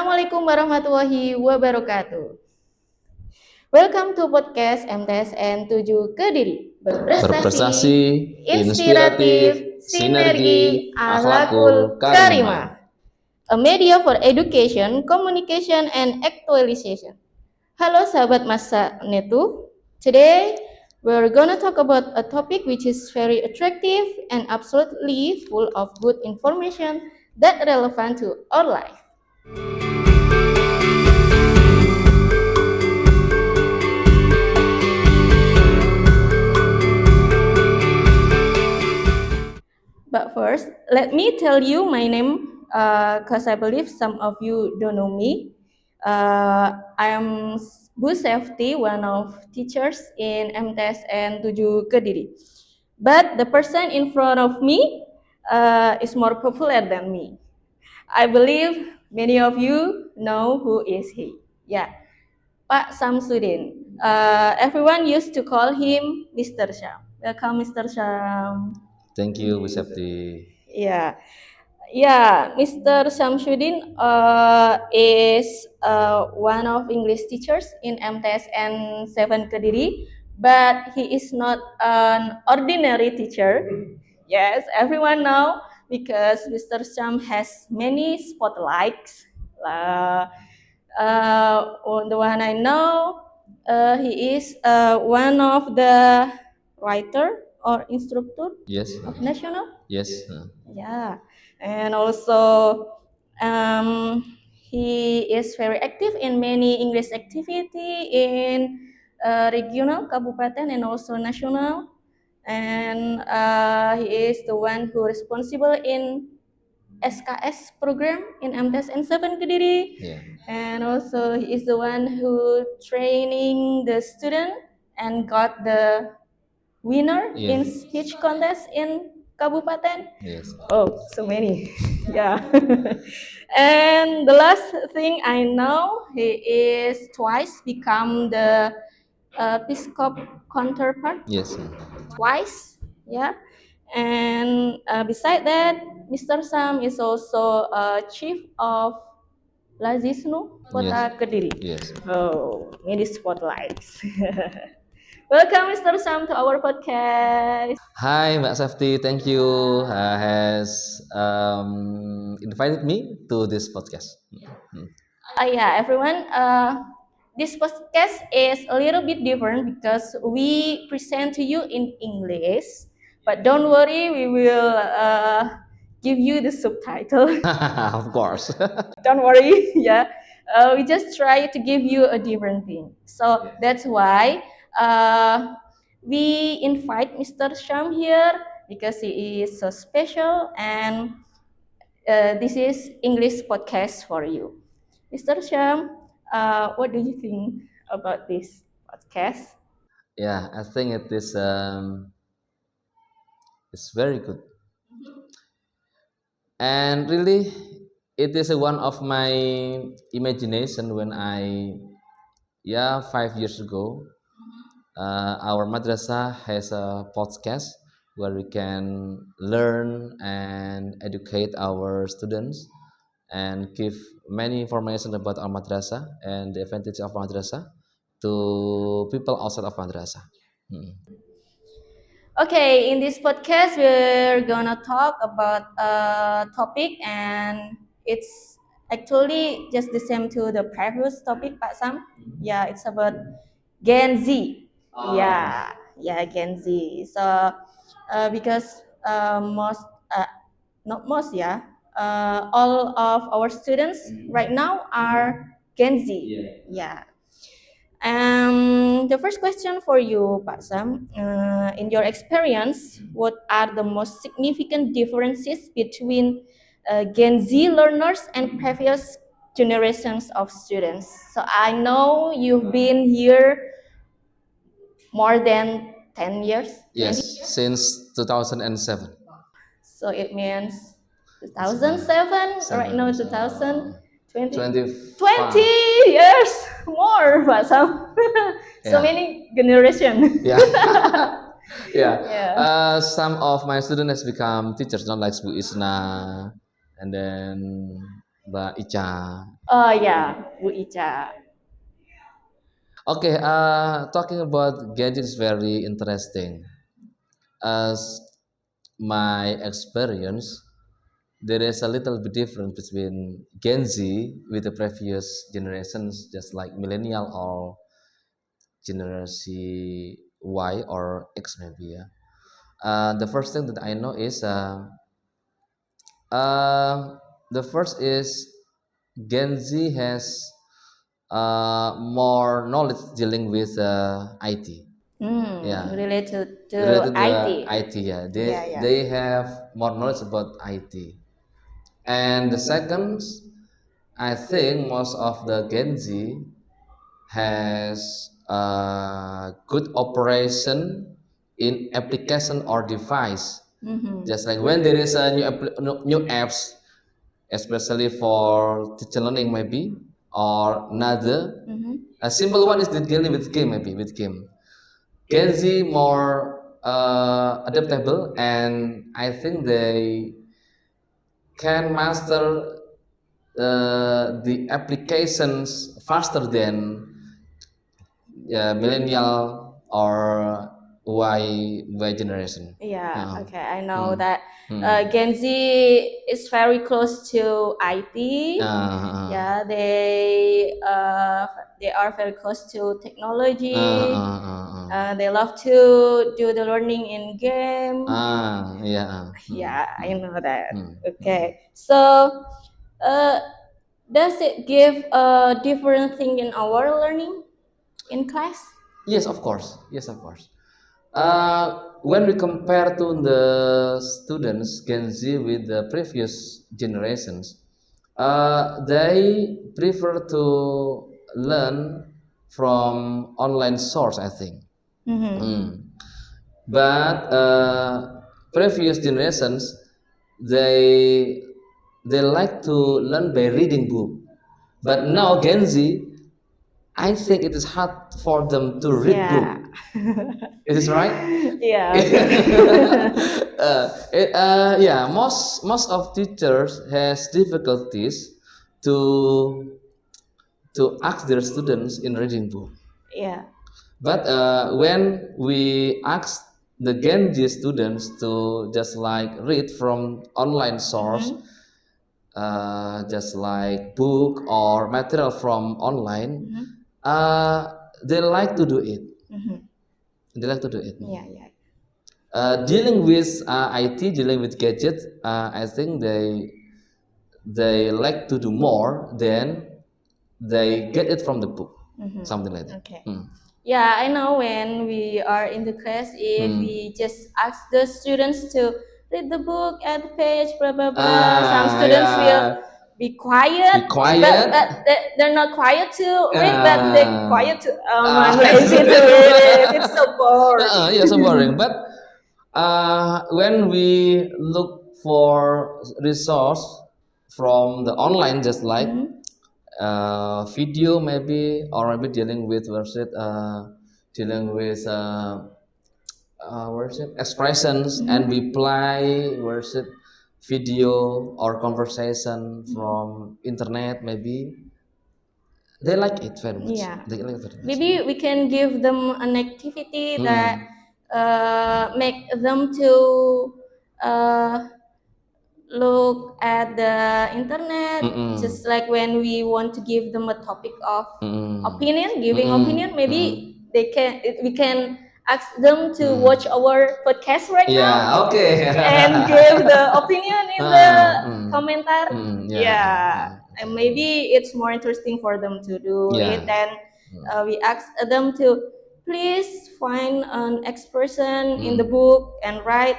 Assalamualaikum warahmatullahi wabarakatuh. Welcome to podcast MTSN 7 Kediri. Berprestasi, inspiratif, sinergi, akhlakul karimah. A media for education, communication, and actualization. Halo sahabat masa Netu. Today, we're gonna talk about a topic which is very attractive and absolutely full of good information that relevant to our life. But first, let me tell you my name, because I believe some of you don't know me. I am Bu Safety, one of teachers in MTSN 7 Kediri. But the person in front of me is more popular than me. I believe many of you know who is he. Yeah, Pak Samsudin. Everyone used to call him Mr. Syam. Welcome, Mr. Syam. Thank you, Bu Septi. Yeah, Mr. Samsudin is one of English teachers in MTSN 7 Kediri, but he is not an ordinary teacher. Yes, everyone know because Mr. Sam has many spotlights. On the one I know, he is one of the writer or instructor Yes. of national. Yes. Yeah, and also he is very active in many English activity in regional, kabupaten, and also national. And he is the one who responsible in SKS program in MTSN 7 Kediri. Yeah. And also he is the one who training the student and got the winner Yeah. in speech contest in Kabupaten. Yes. Oh, so many. Yeah. And the last thing I know, he is twice become the Peace Corps counterpart. Yes. Twice. Yeah. And beside that, Mr. Sam is also chief of Lazisnu Kota Kediri. Yes. Oh, many spotlights. Welcome, Mr. Sam, to our podcast. Hi, Mbak Safti. Thank you has invited me to this podcast. Yeah, everyone. This podcast is a little bit different because we present to you in English. But don't worry, we will give you the subtitle. Of course. Don't worry, yeah. We just try to give you a different thing. So that's why we invite Mr. Sham here because he is so special and this is English podcast for you. Mr. Sham, what do you think about this podcast? Yeah, I think it is it's very good. And really, it is one of my imagination when 5 years ago, our madrasah has a podcast where we can learn and educate our students and give many information about our madrasah and the advantage of madrasah to people outside of madrasah. Okay, in this podcast, we're gonna talk about a topic, and it's actually just the same to the previous topic, Pak Sam. Yeah, it's about Gen Z. Yeah, Gen Z. So, because not most, all of our students right now are Gen Z. Yeah. The first question for you, Pak Sam, in your experience, what are the most significant differences between Gen Z learners and previous generations of students? So I know you've been here more than 10 years. Yes, since 2007. So it means 2007, right now 2020. 20 years more, Pak Sam. So many generation. Yeah. Some of my students has become teachers, not like Bu Isna, and then Mbak Ica. Oh yeah, Bu Ica. Okay, talking about gadgets is very interesting. As my experience, there is a little bit difference between Gen Z with the previous generations, just like millennial or generation Y or X maybe. Yeah. The first thing that I know is uh, the first is Gen Z has more knowledge dealing with IT. Yeah, Related to related to IT. IT. Yeah, Yeah, they yeah. they have more knowledge about IT. And the second, I think most of the Gen Z has good operation in application or device. Just like when there is a new apps, especially for teacher learning maybe, or another. A simple one is the dealing with game maybe with game. Gen Z more adaptable, and I think they can master the applications faster than millennial or Y generation. Yeah, Uh, okay. I know hmm, that hmm. Gen Z is very close to IT. Uh, Yeah, they are very close to uh, technology. uh, uh, uh. They love to do the learning in game. Yeah. Yeah, I know that. Hmm, hmm. Okay, so uh, does it give a different thing in our learning in class? Yes, of course. Yes, of course. When we compare to the students Gen Z with the previous generations, they prefer to learn from online source, I think. Mm. But previous generations, they they like to learn by reading book. But now Gen Z, I think it is hard for them to read Yeah. book. It is right. Yeah, okay. Yeah, most of teachers has difficulties to ask their students in reading book. Yeah. But when we ask the Gen Z students to just like read from online source, just like book or material from online, they like to do it. They like to do it. Yeah, yeah. Dealing with IT, dealing with gadgets, I think they like to do more than they get it from the book, something like that. Okay. Hmm. Yeah, I know when we are in the class, if Hmm. we just ask the students to read the book at the page, blah blah blah, some Ah, students will yeah. be quiet, Be quiet. but they're not quiet to read, but they're Ah. quiet to I'm Ah. lazy to read it. It's so Yeah, so boring. boring. But when we look for resource from the online, just like video maybe, or maybe dealing with what's it, dealing with what's it, expressions, and we play what's it, video or conversation from internet maybe. They like it very much. Yeah. They like it very much. Maybe we can give them an activity that Mm-mm. make them to uh, look at the internet, Mm-mm. just like when we want to give them a topic of Mm-mm. opinion, giving Mm-mm. opinion, Mm-mm. maybe we can ask them to Mm. watch our podcast right Yeah, now okay. and give the opinion in the commentar. Yeah. Yeah, and maybe it's more interesting for them to do it. Yeah. And we ask them to please find an expression in the book and write.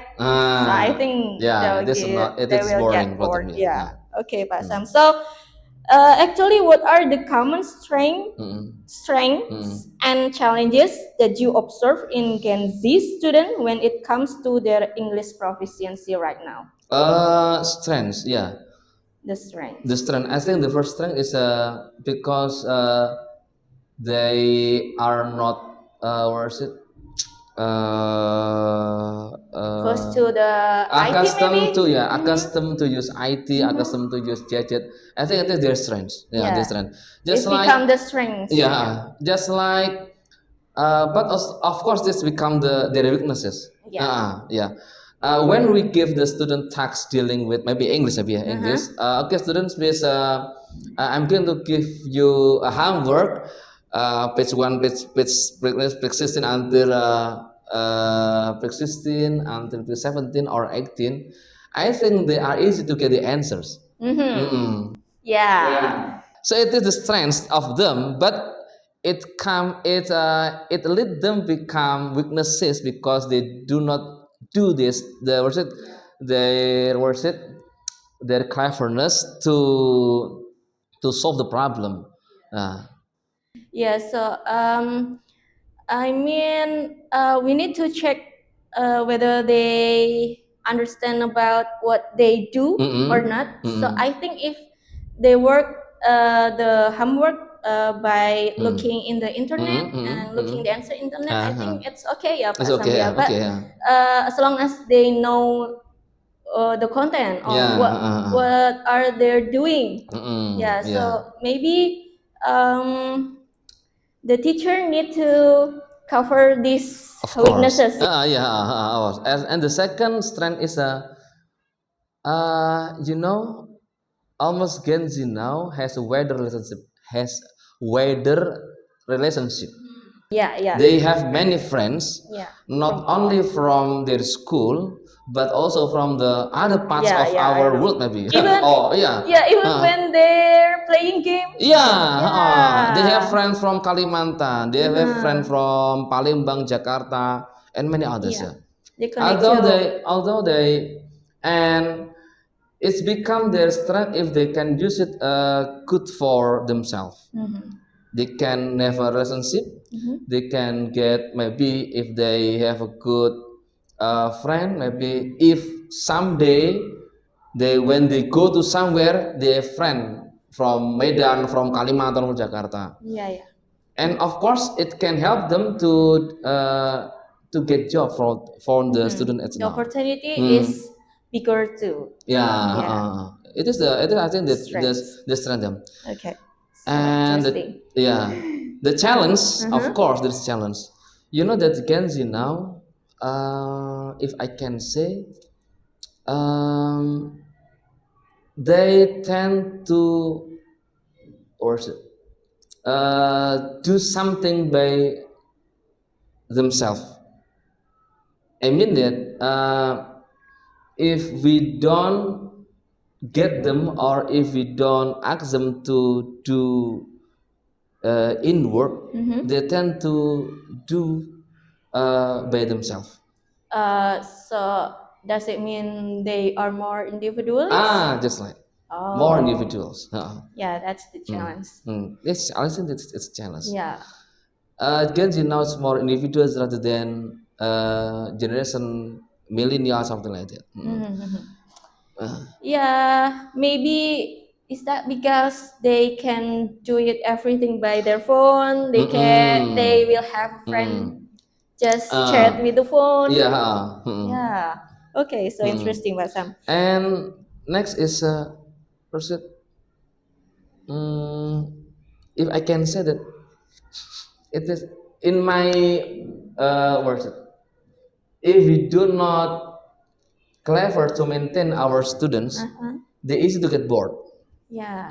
So I think Yeah, this is not it they is will boring get for them, bored. yeah. Yeah. Okay, Pak Sam. So actually, what are the common strengths and challenges that you observe in Gen Z student when it comes to their English proficiency right now? Strengths, yeah. The strengths. The strength, I think the first strength is because they are not what is it close to the IT accustomed maybe. to accustomed to use IT, accustomed to use gadget. I think it is their strength. Yeah, their Yeah. strength. It's Just like become the strength. just like but of course this become their weaknesses. Yeah. Yeah. When we give the student tasks dealing with maybe English, maybe English. Okay, students, please. I'm going to give you a homework. Page one, page 16 until page 16 until page 17 or 18. I think they are easy to get the answers. Yeah. So it is the strength of them, but it lead them become weaknesses because they do not do this. There was it, there was it, their cleverness to solve the problem. Yeah. So I mean, we need to check whether they understand about what they do or not. So I think if they work the homework by looking in the internet and looking the answer internet, I think it's okay, ya, Pak It's okay, Sam, ya. But okay, yeah. as long as they know the content or Yeah, what are they doing, yeah. yeah. So maybe the teacher need to cover these Of course. weaknesses. Yeah, and the second strength is you know, almost Gen Z now has a wider relationship. Yeah. They have many friends, Yeah. not only from their school, but also from the other parts of our world, maybe. Even Oh, yeah. yeah, even when they're playing game. Yeah, they have friends from Kalimantan, they have friends from Palembang, Jakarta, and many others. Yeah. Yeah. They connect to. Although they, and it's become their strength if they can use it good for themselves. They can have a relationship. They can get, maybe if they have a good friend, maybe if someday they, when they go to somewhere, they have friend from Medan, from Kalimantan, from Jakarta. Yeah. And of course it can help them to get job for the student at The now. opportunity is bigger too. Yeah, it is the, it is, I think that Strengths. the strength them. Okay. So And interesting. the challenge, of course, there's challenge. You know that Gen Z now, if I can say, um, they tend to, or do something by themselves. I mean that if we don't get them, or if we don't ask them to do in work, they tend to do by themselves. So does it mean they are more individualist? Just like Oh. more individuals. Yeah, that's the challenge. It's, I think it's a challenge. Yeah. Gen Z now is more individuals rather than generation millennial, something like that. Yeah, maybe is that because they can do it everything by their phone? They will have a friend just chat with the phone. Yeah. Yeah. Okay, so interesting, Pak Sam. And next is proceed. If I can say that it is in my words, if we do not clever to maintain our students, they easy to get bored. Yeah.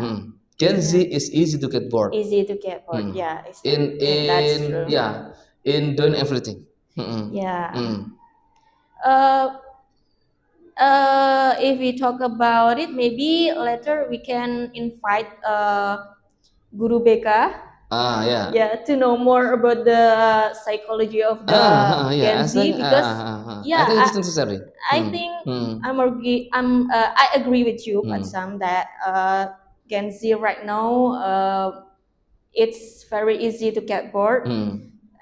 Gen Z is easy to get bored. Easy to get bored. Yeah. In That's true. in doing everything. Yeah. If we talk about it, maybe later we can invite Guru BK. Yeah. Yeah, to know more about the psychology of the Gen I Z, think, because I think it's necessary. I think I agree with you, Pat Sam, that Gen Z right now it's very easy to get bored,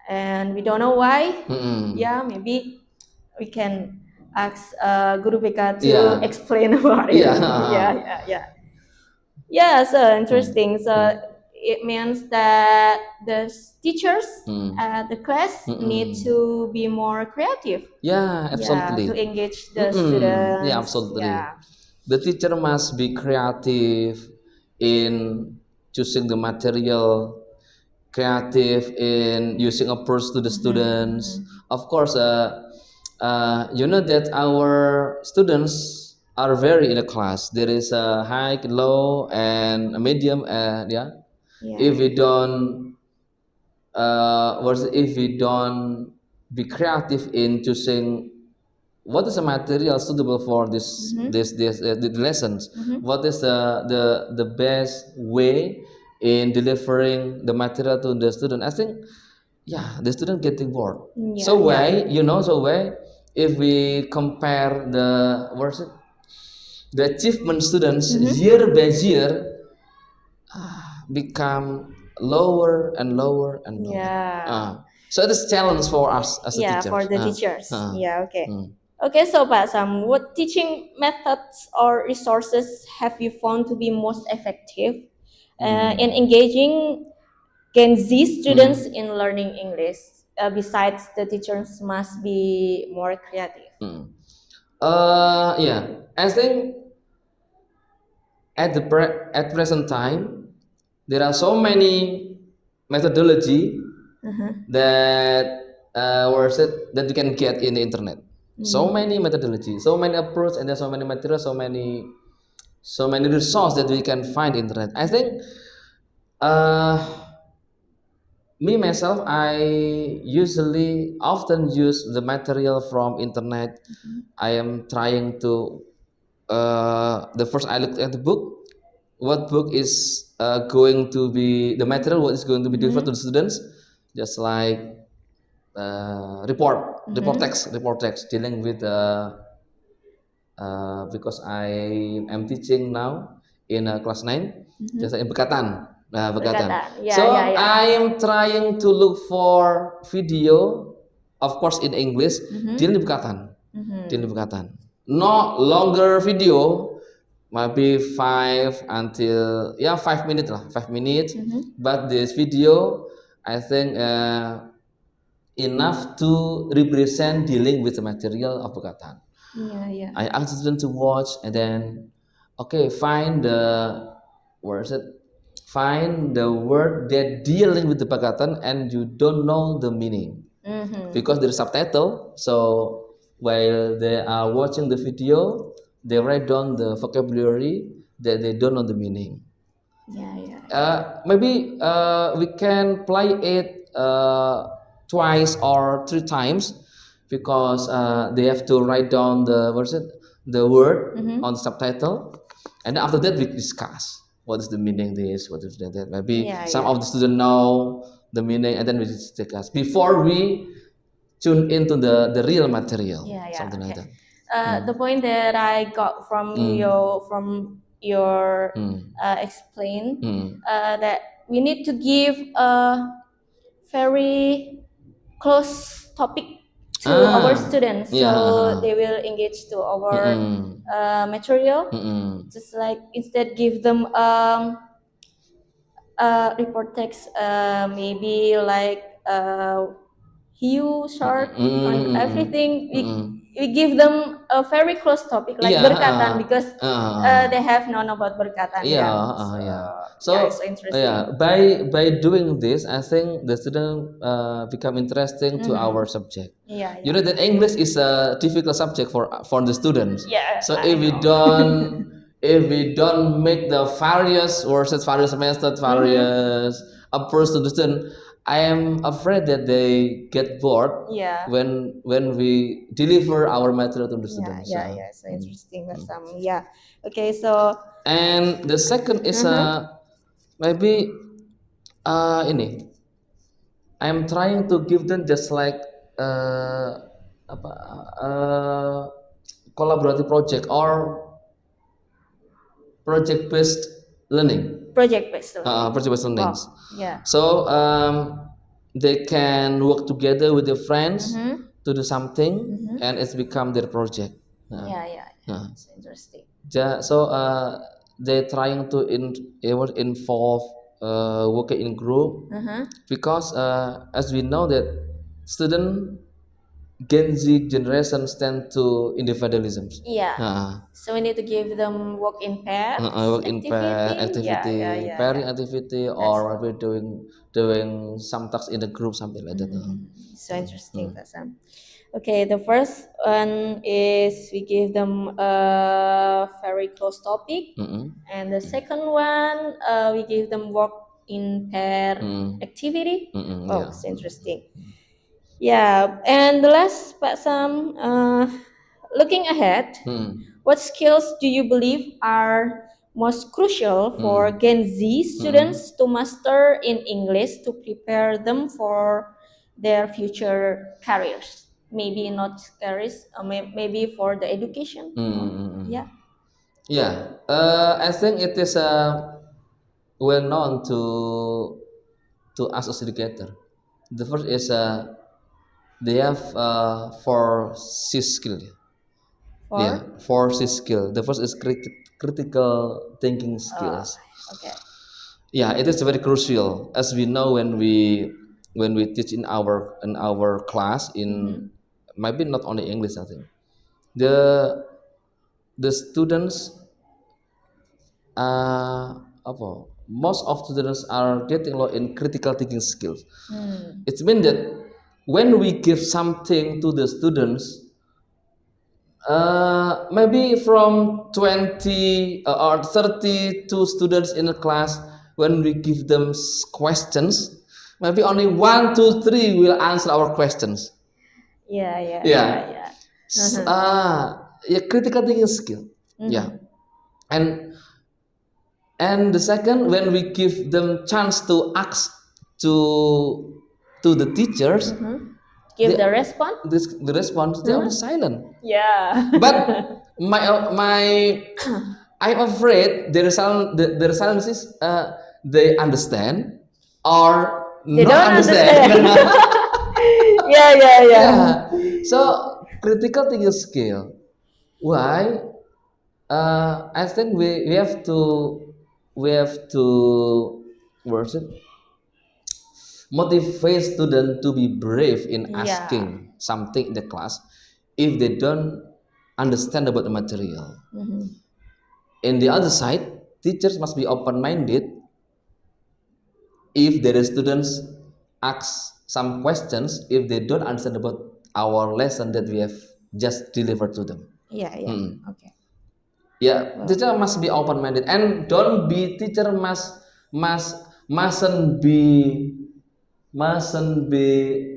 and we don't know why. Yeah, maybe we can ask Guru BK to explain about it. Yeah. So interesting. So it means that the teachers Mm. at the class need Mm-mm. to be more creative. Yeah, Yeah, absolutely. to engage the Mm-mm. students. Yeah, absolutely. Yeah. The teacher must be creative in choosing the material, creative in using approach to the students. Of course, you know that our students are very in a class. There is a high, low, and a medium. Yeah, Yeah. if we don't if we don't be creative in choosing what is the material suitable for the lessons, what is the best way in delivering the material to the student, I think, yeah, the student getting bored. Yeah, So yeah, why, yeah. if we compare the achievement students year by year, become lower and lower and lower. Yeah. So it is challenge for us as a Yeah, teacher. for the teachers. Uh, Yeah, okay. mm. Okay, so Pak Sam, what teaching methods or resources have you found to be most effective in engaging Gen Z students in learning English? Besides, the teachers must be more creative. Yeah, I think at present time there are so many methodology that that you can get in the internet. So many methodology, so many approach, and there's so many materials, so many resources that we can find in internet. I think uh, me myself, I usually often use the material from internet. I am trying to the first I looked at the book, what book is going to be the material, what is going to be delivered to the students, just like report text dealing with because I am teaching now in class 9, just in Bekatan. Bekatan. Perkataan. Yeah, So yeah, yeah. I am trying to look for video, of course in English, dealing with Bekatan. Dealing with Bekatan. No longer video, maybe 5 minutes lah, 5 minutes. But this video, I think enough to represent dealing with the material of Bekatan. Yeah, yeah. I asked them to watch, and then okay, find the where is it? Find the word that dealing with the Pakatan and you don't know the meaning because there is subtitle. So while they are watching the video, they write down the vocabulary that they don't know the meaning. Yeah, yeah. Maybe we can play it twice or 3 times because they have to write down the word on the subtitle, and then after that we discuss what is the meaning this, what is that. Maybe Yeah, some yeah. of the students know the meaning, and then we discuss before we tune into the real material, Yeah, yeah. something like Okay. that. The point that I got from your explain that we need to give a very close topic to our students, so Yeah. they will engage to our material. Just like instead give them report text, maybe like short on everything. We give them a very close topic like Yeah, berkatan because they have known about berkatan. yeah, Yeah. yeah. Yeah, So it's so interesting. yeah, by doing this, I think the student become interesting to our subject. Yeah, You yeah. know that English is a difficult subject for the students. Yeah, So I know. if we don't make the various verses, various methods, various approach to the student, I am afraid that they get bored Yeah. when we deliver our material to the Yeah, students. yeah, yeah. So interesting. That's yeah. Okay, so And the second is maybe ini I'm trying to give them just like apa collaborative project or project based learning. project based learning. Project based learning. Wow. Yeah. So they can work together with their friends to do something, and it's become their project. Yeah, yeah, yeah. It's interesting. So they're trying to involve working in group, because as we know that student Gen Z generations tend to individualism. Yeah. So we need to give them work in pairs Work in pair activity, pairing yeah. activity, or maybe doing some tasks in a group, something like that. So interesting, Kak Sam. Okay, the first one is we give them a very close topic, and the second one we give them work in pair activity. Oh, Yeah. it's interesting. Yeah, and the last, Pak Sam, looking ahead, what skills do you believe are most crucial for Gen Z students to master in English to prepare them for their future careers? Maybe not careers, maybe for the education. Yeah. Yeah, I think it is well known to us as educator. The first is they have four C skill. Yeah, four C skill. The first is critical thinking skills. Okay. Yeah, it is very crucial, as we know when we teach in our class in maybe not only English. I think the students apa most of students are getting low in critical thinking skills. It means that when we give something to the students, maybe from 20 or 32 students in a class, when we give them questions, maybe only 1, 2, 3 will answer our questions. Yeah. Yeah, critical thinking skill. Yeah. And the second, when we give them chance to ask to the teachers, Give the response. the response, they only silent. Yeah. But my I'm afraid their silence is they understand or They not don't understand. Yeah. So critical thinking skill. Why? I think we have to worship motivate student to be brave in asking something in the class if they don't understand about the material. In the other side, teachers must be open-minded if their students ask some questions if they don't understand about our lesson that we have just delivered to them. Yeah. Okay. Yeah, teacher must be open-minded and don't be teacher mustn't be mustn't be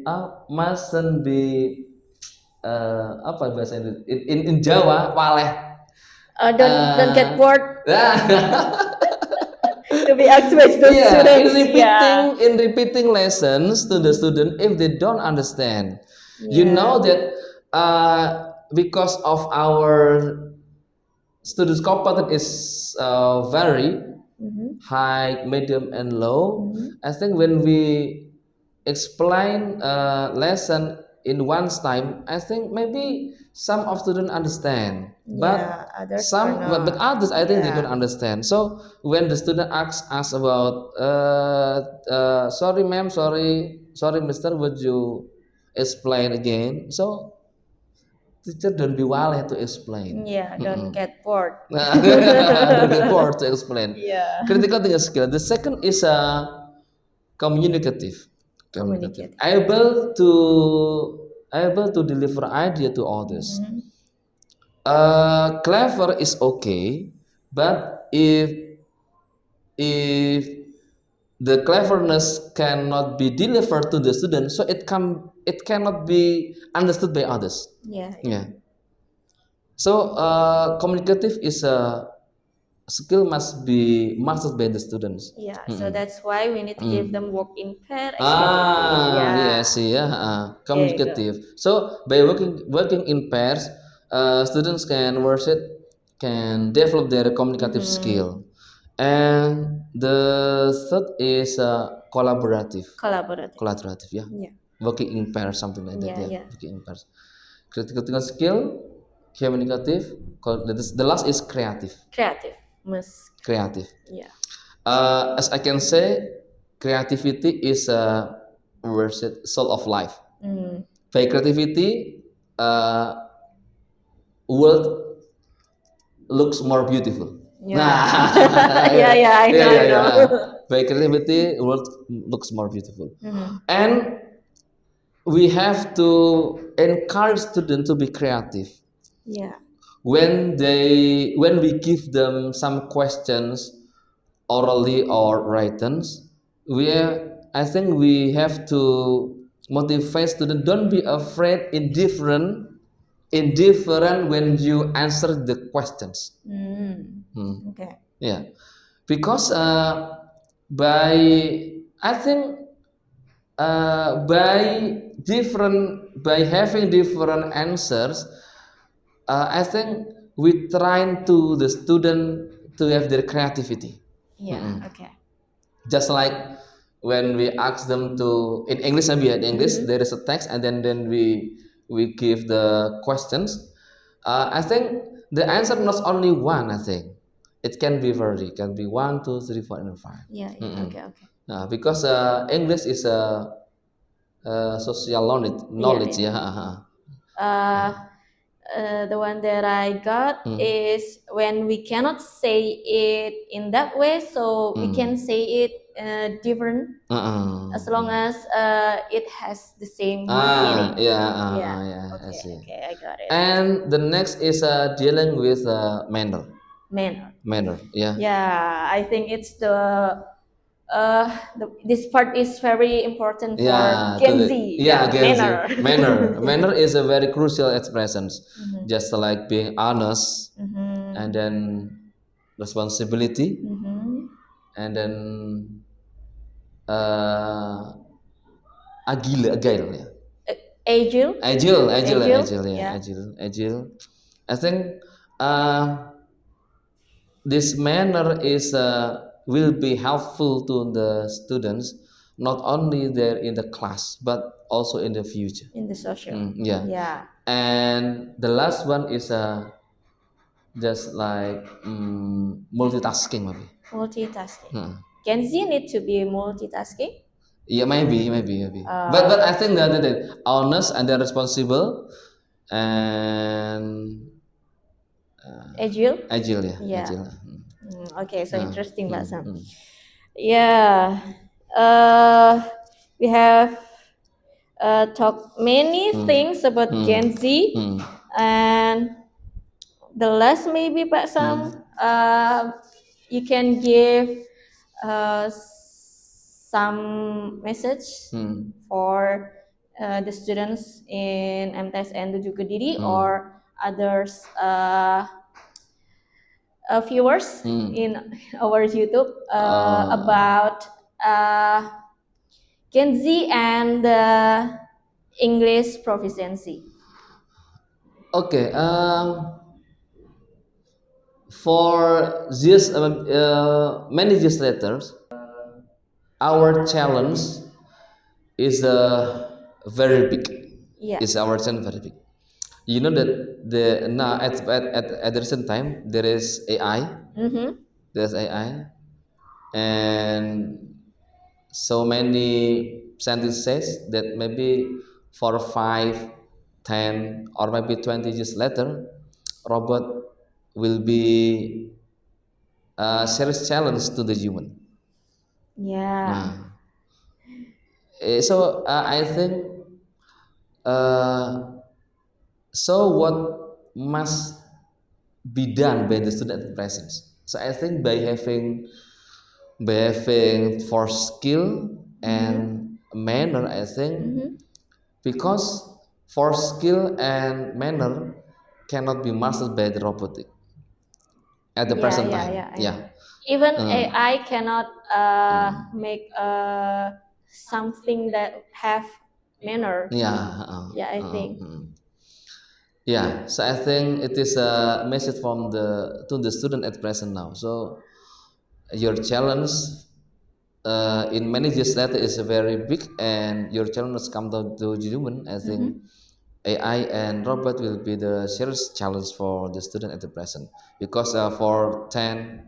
apa bahasa in Jawa waleh. Don't get bored Yeah. to be asked by the students. In repeating lessons to the student if they don't understand. You know that because of our students' competence is very high, medium, and low. I think when we explain lesson in one's time, I think maybe some of students understand, but others but others I think they don't understand. So when the student asks us about, sorry ma'am, sorry mister, would you explain again? So teacher don't be wild to explain. Yeah, don't get bored. Don't get bored to explain. Yeah. Critical thinking skill. The second is communicative. Able to deliver idea to others. Clever is okay, but if the cleverness cannot be delivered to the student, so it cannot be understood by others. Yeah. So communicative is a skill must be mastered by the students. Yeah, so that's why we need to give them work in pair. Yes, yeah, communicative. So by working in pairs, students can develop their communicative skill. And the third is collaborative. Collaborative, yeah. Working in pairs, something like that. Yeah. Working in pairs. Critical thinking skill, communicative. The last is creative. Creative. Creative. Yeah. As I can say, creativity is a soul of life. By creativity, world looks more beautiful. Yeah. Yeah, Yeah, I know, yeah, I yeah, know. yeah. By creativity, world looks more beautiful. And we have to encourage students to be creative. Yeah. When we give them some questions orally or written, I think we have to motivate students. Don't be afraid, indifferent when you answer the questions. Okay. Yeah, because by I think by having different answers, I think we trying to the student to have their creativity. Yeah. Okay. Just like when we ask them to in English, maybe in English there is a text, and then we give the questions. I think the answer not only one. I think it can be can be 1, 2, 3, 4, and 5. Yeah. Yeah. Okay. Okay. Because English is a social Yeah. knowledge, Yeah. yeah. Uh, the one that I got is when we cannot say it in that way, so we can say it different as long as it has the same meaning. Yeah, Yeah. yeah, I Okay. see. Okay. I got it. And the next is dealing with Manner. manner, yeah. Yeah. I think it's this part is very important for Yeah, Gen Z. Yeah. Gen Z. Manner. Manner is a very crucial expressions. Just like being honest, and then responsibility, and then uh, agile, yeah. Agile. Yeah. Agile. I think uh, this manner is will be helpful to the students, not only there in the class but also in the future. In the social. Yeah. Yeah. And the last one is just like multitasking, maybe. Multitasking. Hmm. Gen Z need to be multitasking. Yeah, maybe. But I think that honest and then responsible and Agile. agile, yeah, Yeah. agile. Okay, so interesting, Mbak Sam. Mm. Yeah. Uh, we have talked many things about Gen Z, and the last maybe, Pak Sam, you can give some message for the students in MTS and Tujuh Kediri or others viewers in our YouTube about Gen Z and English proficiency. Okay. For this many years later, our challenge is very big. Yeah. Is our challenge very big? You know that the now at the recent time there is AI. There's AI, and so many scientists says that maybe 4, 5, 10, or maybe 20 years later, robot will be a serious challenge to the human. Yeah. Nah, so I think uh, so what must be done by the student at present. So I think by having for skill and manner, I think because for skill and manner cannot be mastered by the robotic at the present time. I Yeah. know. Even AI cannot make something that have manner. Yeah. Yeah, I think. Yeah, so I think it is a message from the to the student at present now. So your challenge in many years later is very big, and your challenge come down to human. I think AI and robot will be the serious challenge for the student at the present, because for 10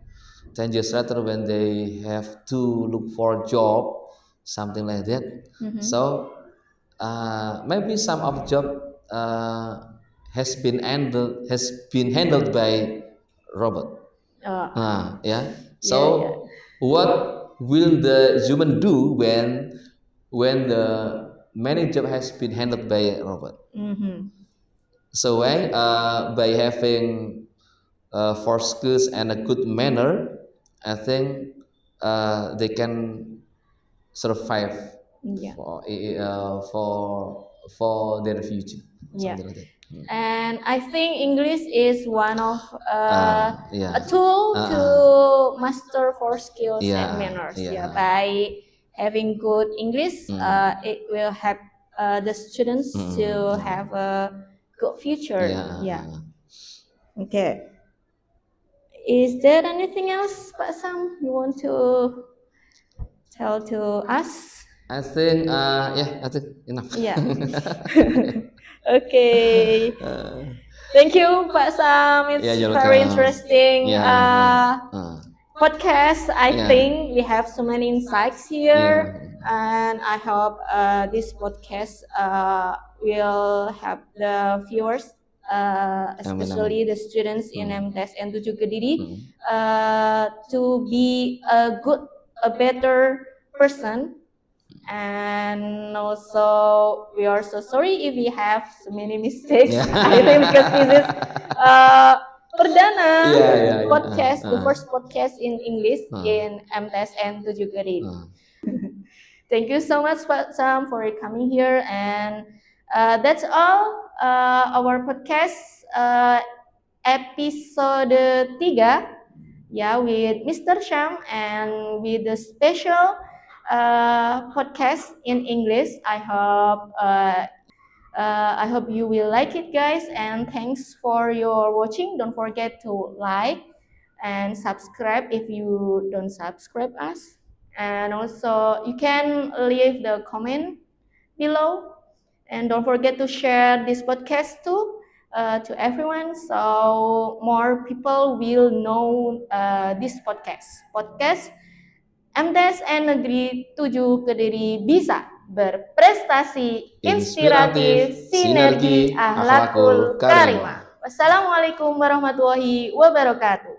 10 years later when they have to look for a job, something like that. So maybe some of job uh, has been handled by robot. Yeah. Yeah, yeah. So what will the human do when the many job has been handled by a robot? So by having for skills and a good manner, I think they can survive Yeah. for their future, Yeah. something like that. And I think English is one of Yeah. a tool to Uh, master for skills and yeah, manners. Yeah, yeah. by having good English, it will help the students to have a good future. Yeah. Yeah. Okay. Is there anything else, Pak Sam, you want to tell to us? I think I think enough. Yeah. Okay. Thank you, Pak Sam. It's Yeah, you're very welcome. interesting podcast. I Yeah. think we have so many insights here, Yeah. and I hope this podcast will help the viewers, especially the students in MTS and Tujuh Kediri, to be a better person. And also, we are so sorry if we have so many mistakes. I think because this is perdana podcast, the first podcast in English in MTS and Tujuh Kediri. Thank you so much, Pak Sam, for coming here. And that's all our podcast episode 3. Yeah, with Mr. Sham and with the special podcast in English. I hope you will like it, guys. And thanks for your watching. Don't forget to like and subscribe if you don't subscribe us. And also, you can leave the comment below. And don't forget to share this podcast too to everyone, so more people will know this podcast MTSN Negeri 7 Kediri bisa berprestasi, inspiratif, sinergi, akhlakul karimah. Wassalamualaikum warahmatullahi wabarakatuh.